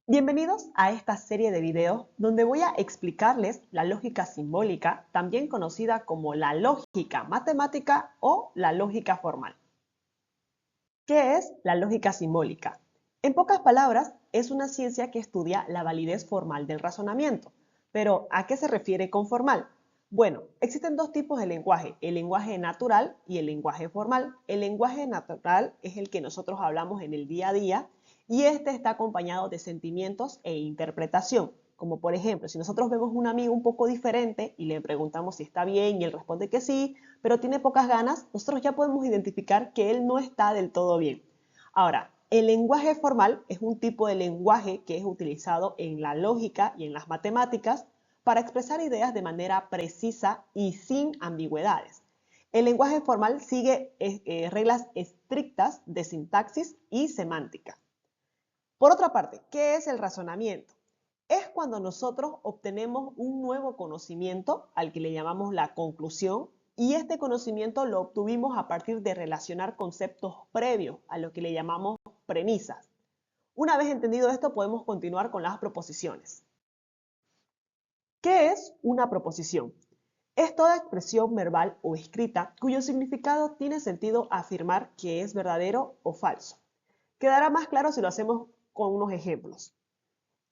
Bienvenidos a esta serie de videos donde voy a explicarles la lógica simbólica, también conocida como la lógica matemática o la lógica formal. ¿Qué es la lógica simbólica? En pocas palabras, es una ciencia que estudia la validez formal del razonamiento. Pero, ¿a qué se refiere con formal? Bueno, existen dos tipos de lenguaje, el lenguaje natural y el lenguaje formal. El lenguaje natural es el que nosotros hablamos en el día a día y este está acompañado de sentimientos e interpretación. Como por ejemplo, si nosotros vemos un amigo un poco diferente y le preguntamos si está bien y él responde que sí, pero tiene pocas ganas, nosotros ya podemos identificar que él no está del todo bien. Ahora, el lenguaje formal es un tipo de lenguaje que es utilizado en la lógica y en las matemáticas para expresar ideas de manera precisa y sin ambigüedades. El lenguaje formal sigue reglas estrictas de sintaxis y semántica. Por otra parte, ¿qué es el razonamiento? Es cuando nosotros obtenemos un nuevo conocimiento al que le llamamos la conclusión y este conocimiento lo obtuvimos a partir de relacionar conceptos previos a lo que le llamamos premisas. Una vez entendido esto, podemos continuar con las proposiciones. ¿Qué es una proposición? Es toda expresión verbal o escrita cuyo significado tiene sentido afirmar que es verdadero o falso. Quedará más claro si lo hacemos con unos ejemplos.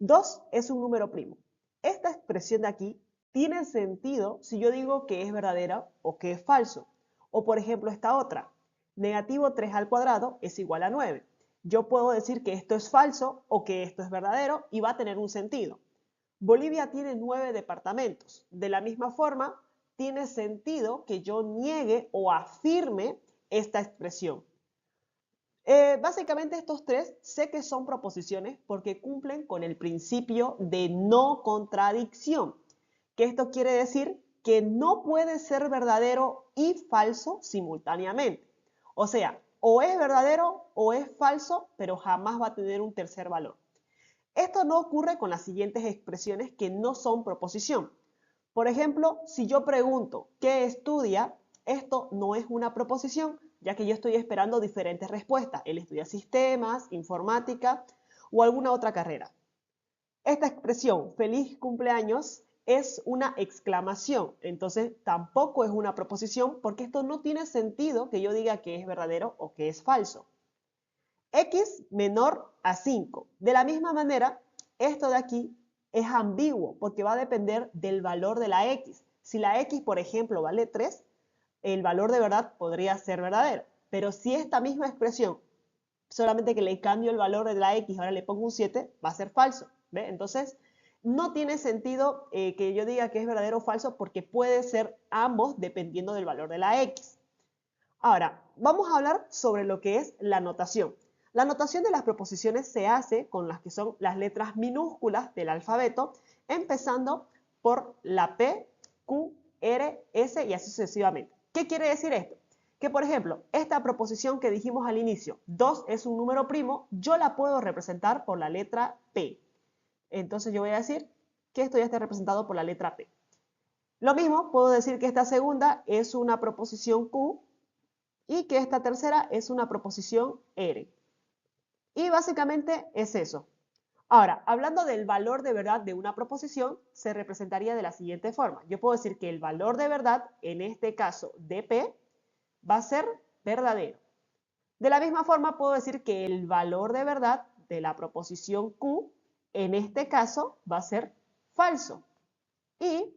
2 es un número primo. Esta expresión de aquí tiene sentido si yo digo que es verdadera o que es falso. O por ejemplo esta otra, negativo 3 al cuadrado es igual a 9. Yo puedo decir que esto es falso o que esto es verdadero y va a tener un sentido. Bolivia tiene 9 departamentos. De la misma forma, tiene sentido que yo niegue o afirme esta expresión. Básicamente estos tres sé que son proposiciones porque cumplen con el principio de no contradicción, que esto quiere decir que no puede ser verdadero y falso simultáneamente. O sea, o es verdadero o es falso, pero jamás va a tener un tercer valor. Esto no ocurre con las siguientes expresiones que no son proposición. Por ejemplo, si yo pregunto ¿qué estudia? Esto no es una proposición, ya que yo estoy esperando diferentes respuestas. Él estudia sistemas, informática o alguna otra carrera. Esta expresión, feliz cumpleaños, es una exclamación. Entonces, tampoco es una proposición porque esto no tiene sentido que yo diga que es verdadero o que es falso. X menor a 5. De la misma manera, esto de aquí es ambiguo porque va a depender del valor de la X. Si la X, por ejemplo, vale 3, el valor de verdad podría ser verdadero. Pero si esta misma expresión, solamente que le cambio el valor de la X, ahora le pongo un 7, va a ser falso. ¿Ve? Entonces, no tiene sentido que yo diga que es verdadero o falso porque puede ser ambos dependiendo del valor de la X. Ahora, vamos a hablar sobre lo que es la notación. La notación de las proposiciones se hace con las que son las letras minúsculas del alfabeto, empezando por la P, Q, R, S y así sucesivamente. ¿Qué quiere decir esto? Que, por ejemplo, esta proposición que dijimos al inicio, 2 es un número primo, yo la puedo representar por la letra P. Entonces yo voy a decir que esto ya está representado por la letra P. Lo mismo, puedo decir que esta segunda es una proposición Q y que esta tercera es una proposición R. Y básicamente es eso. Ahora, hablando del valor de verdad de una proposición, se representaría de la siguiente forma. Yo puedo decir que el valor de verdad, en este caso de P, va a ser verdadero. De la misma forma, puedo decir que el valor de verdad de la proposición Q, en este caso, va a ser falso. Y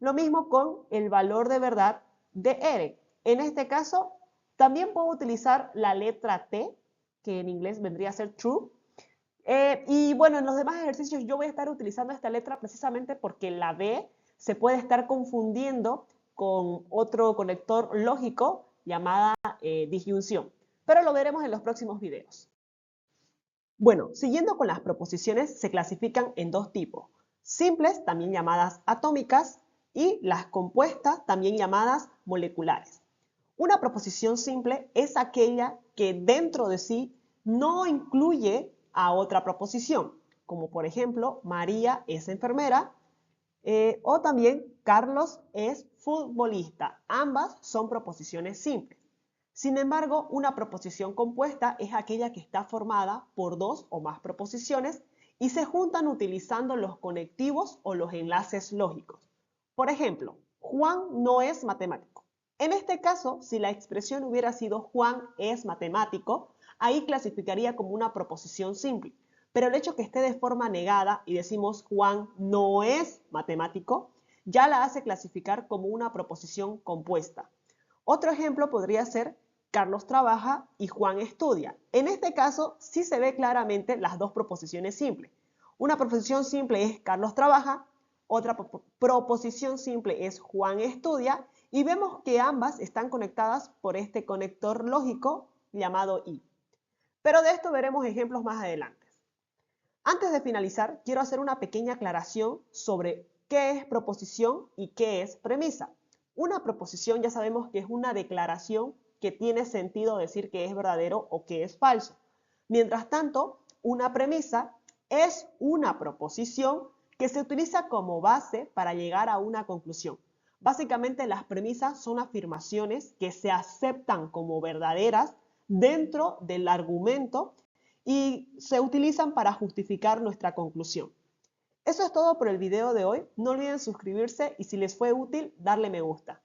lo mismo con el valor de verdad de R. En este caso, también puedo utilizar la letra T, que en inglés vendría a ser true. Y bueno, en los demás ejercicios yo voy a estar utilizando esta letra precisamente porque la B se puede estar confundiendo con otro conector lógico llamada disyunción. Pero lo veremos en los próximos videos. Bueno, siguiendo con las proposiciones, se clasifican en dos tipos. Simples, también llamadas atómicas, y las compuestas, también llamadas moleculares. Una proposición simple es aquella que dentro de sí no incluye a otra proposición, como por ejemplo, María es enfermera, o también Carlos es futbolista. Ambas son proposiciones simples. Sin embargo, una proposición compuesta es aquella que está formada por dos o más proposiciones y se juntan utilizando los conectivos o los enlaces lógicos. Por ejemplo, Juan no es matemático. En este caso, si la expresión hubiera sido Juan es matemático, ahí clasificaría como una proposición simple. Pero el hecho que esté de forma negada y decimos Juan no es matemático, ya la hace clasificar como una proposición compuesta. Otro ejemplo podría ser Carlos trabaja y Juan estudia. En este caso, sí se ve claramente las dos proposiciones simples. Una proposición simple es Carlos trabaja, otra proposición simple es Juan estudia, y vemos que ambas están conectadas por este conector lógico llamado y. Pero de esto veremos ejemplos más adelante. Antes de finalizar, quiero hacer una pequeña aclaración sobre qué es proposición y qué es premisa. Una proposición ya sabemos que es una declaración que tiene sentido decir que es verdadero o que es falso. Mientras tanto, una premisa es una proposición que se utiliza como base para llegar a una conclusión. Básicamente, las premisas son afirmaciones que se aceptan como verdaderas dentro del argumento y se utilizan para justificar nuestra conclusión. Eso es todo por el video de hoy. No olviden suscribirse y si les fue útil, darle me gusta.